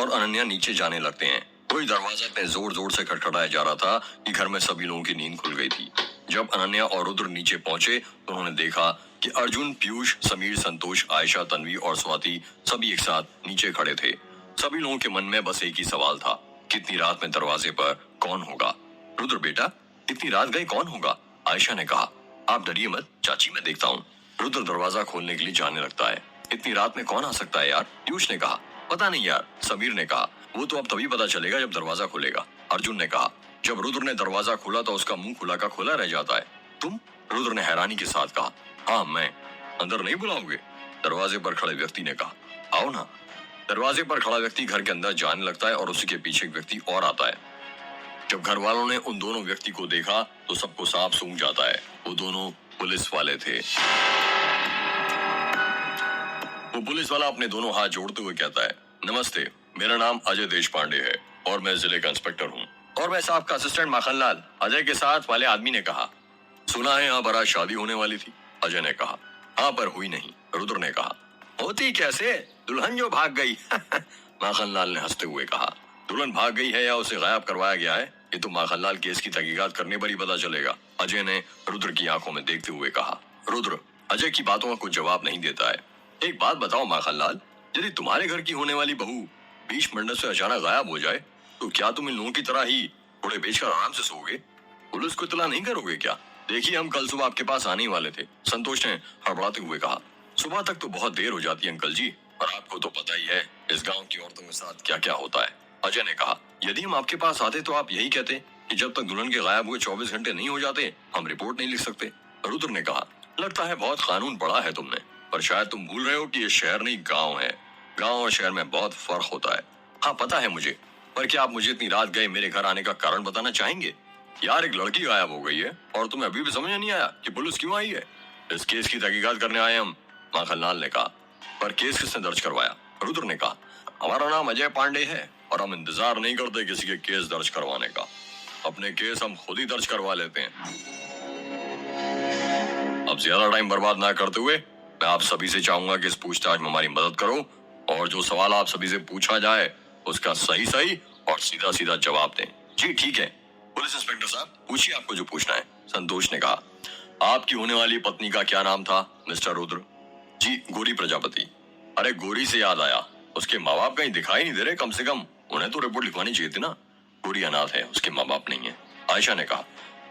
और अनन्या नीचे जाने लगते हैं। कोई दरवाजा इतने जोर जोर से खटखटाया जा रहा था कि घर में सभी लोगों की नींद खुल गई थी। जब अनन्या और रुद्र नीचे पहुंचे तो उन्होंने देखा कि अर्जुन, पीयूष, समीर, संतोष, आयशा, तन्वी और स्वाति सभी एक साथ नीचे खड़े थे। सभी लोगों के मन में बस एक ही सवाल था, कितनी रात में दरवाजे पर कौन होगा? रुद्र बेटा, इतनी रात गए कौन होगा? आयशा ने कहा। आप डरिए मत चाची, मैं देखता हूँ। रुद्र दरवाजा खोलने के लिए जाने लगता है। इतनी रात में कौन आ सकता है यार? पीयूष ने कहा। पता नहीं यार, समीर ने कहा। वो तो अब तभी पता चलेगा जब दरवाजा खुलेगा, अर्जुन ने कहा। जब रुद्र ने दरवाजा खोला तो उसका मुंह खुला का खुला रह जाता है। तुम? रुद्र ने हैरानी के साथ कहा। हाँ मैं। अंदर नहीं बुलाओगे? दरवाजे पर खड़े व्यक्ति ने कहा। आओ ना। दरवाजे पर खड़ा व्यक्ति घर के अंदर जाने लगता है और उसी के पीछे एक व्यक्ति और आता है। जब घर वालों ने उन दोनों व्यक्ति को देखा तो सबको साफ सूंघ जाता है। वो दोनों पुलिस वाले थे। वो पुलिस वाला अपने दोनों हाथ जोड़ते हुए कहता है, नमस्ते, मेरा नाम अजय देशपांडे है और मैं जिले का इंस्पेक्टर हूँ। और मैं साहब का असिस्टेंट माखनलाल। अजय के साथ वाले आदमी ने कहा। सुना है यहाँ पर आज शादी होने वाली थी, अजय ने कहा। हाँ पर हुई नहीं, रुद्र ने कहा। होती कैसे? दुल्हन जो भाग गई माखनलाल ने हंसते हुए कहा। दुल्हन भाग गई है या उसे गायब करवाया गया है, ये तो माखनलाल केस की तहकीकात करने पर ही पता चलेगा, अजय ने रुद्र की आंखों में देखते हुए कहा। रुद्र अजय की बातों का कुछ जवाब नहीं देता है। एक बात बताओ माखनलाल, यदि तुम्हारे घर की होने वाली बहू बीच मंडप से अचानक गायब हो जाए तो क्या तुम इन लोगों की तरह ही थोड़े बेचकर आराम से सोओगे? पुलिस को इत्तला नहीं करोगे क्या? देखिए हम कल सुबह आपके पास आने वाले थे, संतोष ने हड़बड़ाते हुए कहा। सुबह तक तो बहुत देर हो जाती है अंकल जी, और आपको तो पता ही है इस गांव की औरतों के साथ क्या क्या होता है, अजय ने कहा। यदि हम आपके पास आते तो आप यही कहते कि जब तक दुल्हन के गायब हुए 24 घंटे नहीं हो जाते हम रिपोर्ट नहीं लिख सकते, रुद्र ने कहा। लगता है बहुत कानून पढ़ा है तुमने, पर शायद तुम भूल रहे हो कि ये शहर नहीं गांव है। गांव और शहर में बहुत फर्क होता है। हाँ पता है मुझे, पर क्या आप मुझे इतनी रात गए मेरे घर आने का कारण बताना चाहेंगे? यार एक लड़की गायब हो गई है और तुम्हें अभी भी समझ नहीं आया कि पुलिस क्यों आई है? इस केस की तहकीकात करने आए हम, माखनलाल ने कहा। पर केस किसने दर्ज करवाया? रुद्र ने कहा। हमारा नाम अजय पांडे है और हम इंतजार नहीं करते किसी के केस दर्ज करवाने का। अपने केस हम खुद ही दर्ज करवा लेते हैं। अब ज्यादा टाइम बर्बाद ना करते हुए मैं आप सभी से चाहूंगा कि इस पूछताछ में हमारी मदद करो और जो सवाल आप सभी से पूछा जाए उसका सही सही और सीधा सीधा जवाब दें। जी ठीक है पुलिस इंस्पेक्टर साहब, पूछिए आपको जो पूछना है, संतोष ने कहा। आपकी होने वाली पत्नी का क्या नाम था मिस्टर रुद्र? जी गौरी प्रजापति। अरे गौरी से याद आया, उसके माँ बाप कहीं दिखाई नहीं दे रहे, कम से कम उन्हें तो रिपोर्ट लिखवानी चाहिए थी ना। गौरी अनाथ है, उसके माँ बाप नहीं है, आयशा ने कहा।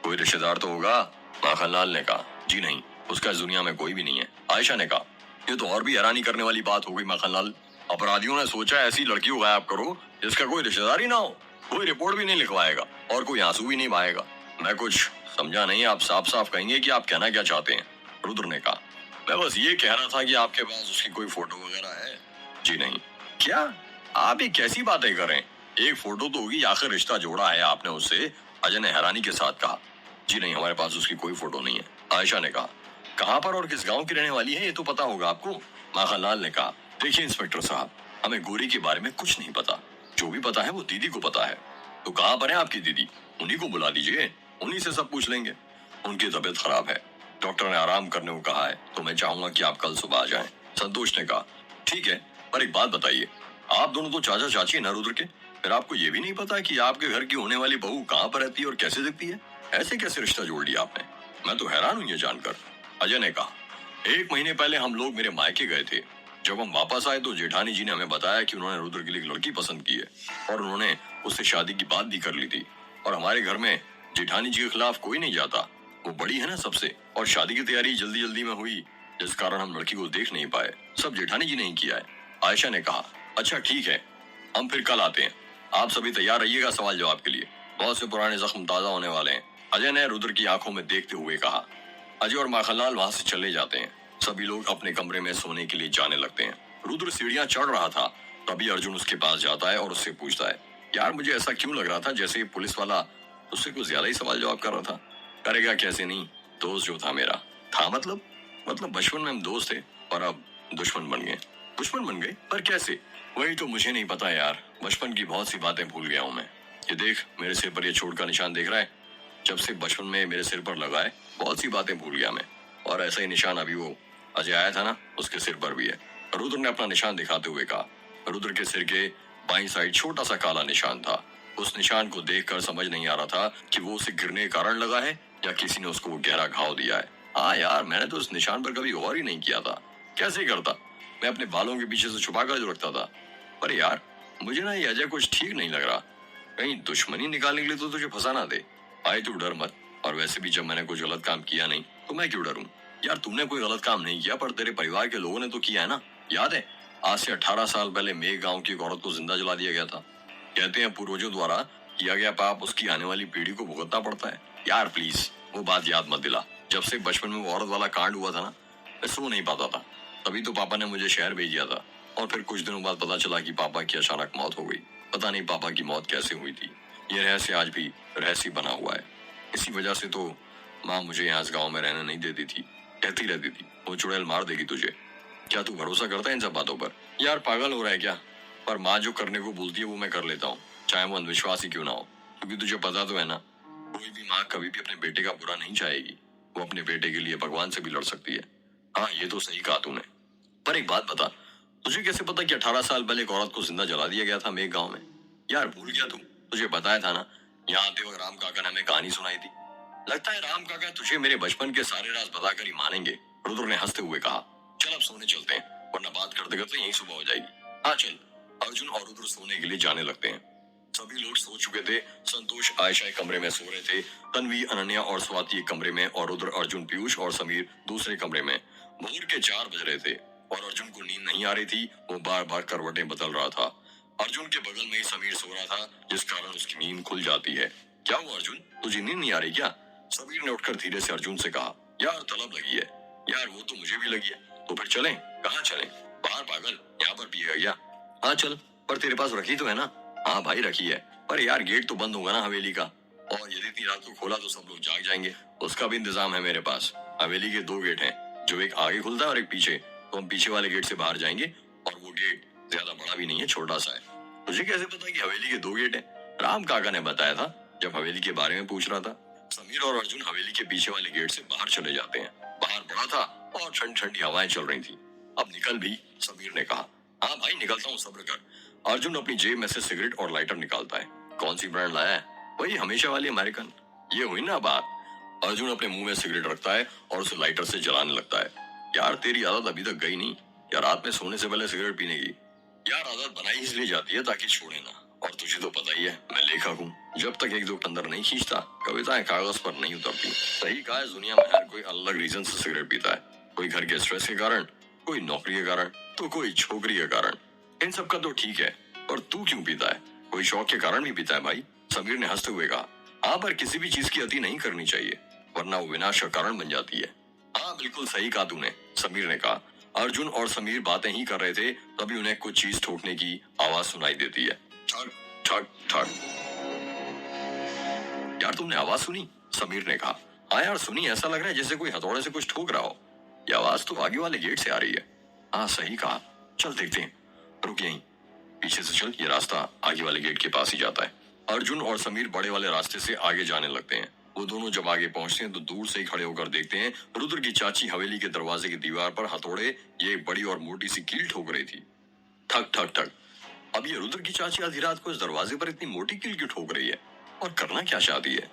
कोई रिश्तेदार तो होगा, माखनलाल ने कहा। जी नहीं, उसका इस दुनिया में कोई भी नहीं है, आयशा ने कहा। ये तो और भी हैरानी करने वाली बात हो गई माखनलाल। अपराधियों ने सोचा ऐसी लड़की को गायब करो जिसका कोई रिश्तेदार ही ना हो, कोई रिपोर्ट भी नहीं लिखवाएगा और कोई आंसू भी नहीं बहाएगा। मैं कुछ समझा नहीं, आप साफ साफ कहेंगे कि आप कहना क्या चाहते हैं? रुद्र ने कहा। मैं बस ये कह रहा था कि आपके पास उसकी कोई फोटो वगैरह है? जी नहीं। क्या आप ये कैसी बातें कर रहे हैं? एक फोटो तो होगी, आखिर रिश्ता जोड़ा है आपने उससे, अजय ने हैरानी के साथ कहा। जी नहीं, हमारे पास उसकी कोई फोटो नहीं है, आयशा ने कहा। कहाँ पर और किस गांव की रहने वाली है ये तो पता होगा आपको, माखनलाल ने कहा। देखिए इंस्पेक्टर साहब, हमें गौरी के बारे में कुछ नहीं पता, जो भी पता है वो दीदी को पता है। तो कहाँ पर है आपकी दीदी? उन्हीं को बुला दीजिए, उन्हीं से सब पूछ लेंगे। उनकी तबीयत खराब है, डॉक्टर ने आराम करने को कहा है, तो मैं चाहूंगा कि आप कल सुबह आ जाएं, संतोष ने कहा। ठीक है, पर एक बात बताइए, आप दोनों तो चाचा चाची हैं ना रुद्र के, फिर आपको ये भी नहीं पता कि आपके घर की होने वाली बहू कहाँ पर रहती है और कैसे दिखती है? ऐसे कैसे रिश्ता जोड़ लिया आपने? मैं तो हैरान हूँ ये जानकर, अजय ने कहा। 1 महीने पहले हम लोग मेरे मायके गए थे। जब हम वापस आए तो जेठानी जी ने हमें बताया कि उन्होंने रुद्र के लिए एक लड़की पसंद की है और उन्होंने उससे शादी की बात भी कर ली थी। और हमारे घर में जेठानी जी के खिलाफ कोई नहीं जाता, वो बड़ी है ना सबसे, और शादी की तैयारी जल्दी जल्दी में हुई जिस कारण हम लड़की को देख नहीं पाए। सब जेठानी जी ने ही किया है, आयशा ने कहा। अच्छा ठीक है, हम फिर कल आते हैं, आप सभी तैयार रहिएगा सवाल जवाब के लिए, बहुत से पुराने जख्म ताजा होने वाले हैं, अजय ने रुद्र की आंखों में देखते हुए कहा। अजय और माखनलाल वहां से चले जाते हैं। सभी लोग अपने कमरे में सोने के लिए जाने लगते हैं। रुद्र सीढ़ियां चढ़ रहा था, तभी अर्जुन उसके पास जाता है और उससे पूछता है, यार मुझे ऐसा क्यों लग रहा था जैसे ये पुलिस वाला उससे कुछ ज्यादा ही सवाल जवाब कर रहा था? करेगा कैसे नहीं, दोस्त जो था मेरा था, मतलब बचपन में हम दोस्त थे और अब दुश्मन बन गए। दुश्मन बन गए? पर कैसे? वही तो मुझे नहीं पता यार, बचपन की बहुत सी बातें भूल गया हूँ मैं। ये देख मेरे सिर पर ये चोट का निशान देख रहा है, जब से बचपन में मेरे सिर पर लगा है बहुत सी बातें भूल गया मैं, और ऐसा ही निशान अभी वो अजय आया था ना, उसके सिर पर भी है। रुद्र ने अपना निशान दिखाते हुए कहा। रुद्र के सिर के बाईं साइड छोटा सा काला निशान था। उस निशान को देखकर समझ नहीं आ रहा था कि वो उसे गिरने के कारण लगा है या किसी ने उसको गहरा घाव दिया है। हाँ यार, मैंने तो उस निशान पर कभी गौर ही नहीं किया था। कैसे करता? मैं अपने बालों के पीछे से छुपा कर जो रखता था। पर यार, मुझे ना ये अजय कुछ ठीक नहीं लग रहा। कहीं दुश्मनी निकालने के लिए तो तुझे फंसा ना दे। भाई तू डर मत। और वैसे भी जब मैंने कुछ गलत काम किया नहीं तो मैं क्यों डरूं? यार, तूने कोई गलत काम नहीं किया, पर तेरे परिवार के लोगों ने तो किया है ना। याद है, आज से 18 साल पहले मेघ गांव की एक औरत को जिंदा जला दिया गया था। कहते हैं पूर्वजों द्वारा किया गया पाप उसकी आने वाली पीढ़ी को भुगतना पड़ता है। यार प्लीज वो बात याद मत दिला। जब से बचपन में वो औरत वाला कांड हुआ था ना, मैं सो नहीं पाता था। तभी तो पापा ने मुझे शहर भेज दिया था। और फिर कुछ दिनों बाद पता चला कि पापा की अचानक मौत हो गई। पता नहीं पापा की मौत कैसे हुई थी। ये रहस्य आज भी रहस्य बना हुआ है। इसी वजह से तो माँ मुझे यहाँ इस गाँव में रहने नहीं देती थी। कहती रहती थी वो चुड़ैल मार देगी तुझे। क्या तू भरोसा करता है इन सब बातों पर? यार पागल हो रहा है क्या? पर माँ जो करने को बोलती है वो मैं कर लेता हूँ, चाहे वो अंधविश्वास ही क्यों ना हो। क्योंकि तुझे पता तो है ना, कोई भी माँ कभी भी अपने बेटे का बुरा नहीं चाहेगी। वो अपने बेटे के लिए भगवान से भी लड़ सकती है। हाँ, ये तो सही कहा तूने। पर एक बात बता, तुझे कैसे पता कि 18 साल पहले एक औरत को जिंदा जला दिया गया था मेघ गांव में? यार भूल गया तू? तुझे बताया था ना, यहाँ आते वक्त राम काका ने हमें कहानी सुनाई थी। लगता है राम काका तुझे मेरे बचपन के सारे राज बताकर ही मानेंगे। रुद्र ने हंसते हुए कहा। चल अब सोने चलते हैं, वरना बात करते करते यही सुबह हो जाएगी। हाँ चल। अर्जुन और रुद्र सोने के लिए जाने लगते हैं। सभी लोग सो चुके थे। संतोष आयशा एक कमरे में सो रहे थे, तन्वी अनन्या और स्वाति एक कमरे में, और रुद्र अर्जुन पीयूष और समीर दूसरे कमरे में। भोर के 4 बज रहे थे और अर्जुन को नींद नहीं आ रही थी। वो बार बार करवटें बदल रहा था। अर्जुन के बगल में ही समीर सो रहा था, जिस कारण उसकी नींद खुल जाती है। क्या हुआ अर्जुन, तुझे नींद नहीं आ रही क्या? समीर ने उठकर धीरे से अर्जुन से कहा। यार तलब लगी है। यार वो तो मुझे भी लगी है। तो फिर चलें? कहाँ चलें? बाहर पागल, यहाँ पर पिएगा क्या? हाँ चल, पर तेरे पास रखी तो है ना? हाँ भाई रखी है, पर यार गेट तो बंद होगा ना हवेली का। और यदि इतनी रात को खोला तो सब लोग जाग जाएंगे। उसका भी इंतजाम है मेरे पास। हवेली के 2 गेट हैं, जो एक आगे खुलता है और एक पीछे। तो हम पीछे वाले गेट से बाहर जाएंगे। और वो गेट ज्यादा बड़ा भी नहीं है, छोटा सा है। तुझे कैसे पता कि हवेली के 2 गेट हैं? राम काका ने बताया था जब हवेली के बारे में पूछ रहा था। समीर और अर्जुन हवेली के पीछे वाले गेट से बाहर चले जाते हैं। बाहर बड़ा था और ठंडी ठंडी हवाएं चल रही थी। अब निकल भी, समीर ने कहा। हाँ भाई निकलता हूँ, सब्र कर। अर्जुन अपनी जेब में से सिगरेट और लाइटर निकालता है। कौन सी ब्रांड लाया है? वही हमेशा वाली अमेरिकन। ये हुई ना बात। अर्जुन अपने मुंह में सिगरेट रखता है और उसे लाइटर से जलाने लगता है। यार तेरी आदत अभी तक गई नहीं या रात में सोने से पहले सिगरेट पीने की? यार आदत बनाई इसलिए जाती है ताकि छोड़े ना। और तुझे तो पता ही है मैं लेखक हूँ। जब तक एक दो अंदर नहीं खींचता, कविताएं कागज पर नहीं उतरती। सही कहा है, दुनिया में हर कोई अलग रीजन से सिगरेट पीता है। कोई घर के स्ट्रेस के कारण, कोई नौकरी के कारण, तो कोई छोकरी के कारण। इन सब का तो ठीक है, पर तू क्यों पीता है? कोई शौक के कारण भी पीता है भाई? समीर ने हंसते हुए कहा। हाँ, पर किसी भी चीज की अति नहीं करनी चाहिए, वरना वो विनाश का कारण बन जाती है। हाँ बिल्कुल सही कहा तूने, समीर ने कहा। अर्जुन और समीर बातें ही कर रहे थे, तभी उन्हें कुछ चीज ठोकने की आवाज सुनाई देती है। ठक ठक ठक। यार तुमने आवाज सुनी? समीर ने कहा। हाँ यार सुनी, ऐसा लग रहा है जैसे कोई हथौड़े से कुछ ठोक रहा हो। ये आवाज तो आगे वाले गेट से आ रही है। हाँ सही कहा, चल देखते हैं। रुक यहीं, पीछे से चल, ये रास्ता आगे वाले गेट के पास ही जाता है। अर्जुन और समीर बड़े वाले रास्ते से आगे जाने लगते हैं। वो दोनों जब आगे पहुंचते हैं तो दूर से ही खड़े होकर देखते हैं रुद्र की चाची हवेली के दरवाजे की दीवार पर हथौड़े ये बड़ी और मोटी सी कील ठोक रही थी। ठक ठक ठक। अब ये रुद्र की चाची आधी रात को इस दरवाजे पर इतनी मोटी कील क्यों ठोक रही है और करना क्या चाहती है?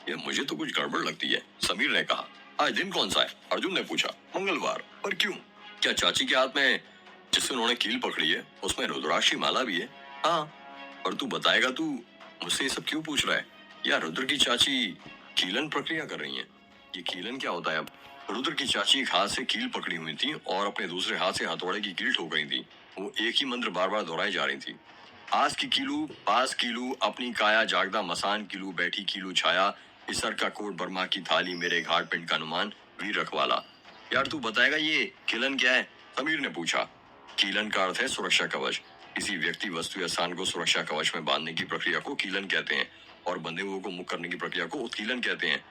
ये मुझे तो कुछ गड़बड़ लगती है, समीर ने कहा। आज दिन कौन सा है? अर्जुन ने पूछा। मंगलवार। पर क्यों? क्या चाची के हाथ में जिससे उन्होंने कील पकड़ी है उसमें रुद्राक्ष की माला भी है? हाँ। पर तू बताएगा, तू मुझसे ये सब क्यों पूछ रहा है? यार रुद्र की चाची कीलन प्रक्रिया कर रही है। ये कीलन क्या होता है? अब रुद्र की चाची एक हाथ से कील पकड़ी हुई थी और अपने दूसरे हाथ से हथौड़े की कील ठोक रही थी। वो एक ही मंत्र बार बार दोहराई जा रही थी। आस की कीलू, पास कीलू, अपनी काया जागदा मसान कीलू, बैठी कीलू छाया, इसर का कोट बर्मा की थाली, मेरे घाट पिंड का अनुमान, वीर रखवाला। यार तू बताएगा ये कीलन क्या है? समीर ने पूछा। कीलन का अर्थ है सुरक्षा कवच। किसी व्यक्ति, वस्तु या स्थान को सुरक्षा कवच में बांधने की प्रक्रिया को कीलन कहते हैं और बंधे हुए को मुक्त करने की प्रक्रिया को उत्कीलन कहते हैं।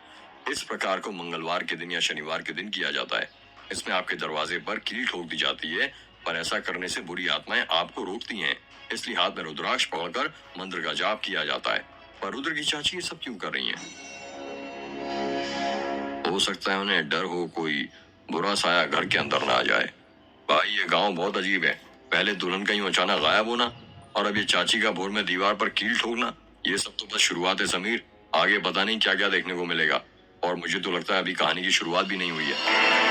इस प्रकार को मंगलवार के दिन या शनिवार के दिन किया जाता है। इसमें आपके दरवाजे पर कील ठोक दी जाती है, पर ऐसा करने से बुरी आत्माएं आपको रोकती हैं। इसलिए हाथ में रुद्राक्ष पकड़कर मंत्र का जाप किया जाता है। पर रुद्र की चाची ये सब क्यों कर रही हैं? हो सकता है उन्हें डर हो कोई बुरा साया घर के अंदर ना आ जाए। भाई ये गांव बहुत अजीब है। पहले दुल्हन कहीं अचानक गायब होना, और अब ये चाची का भोर में दीवार पर कील ठोकना, ये सब तो बस शुरुआत है समीर। आगे पता नहीं क्या क्या देखने को मिलेगा, और मुझे तो लगता है अभी कहानी की शुरुआत भी नहीं हुई है।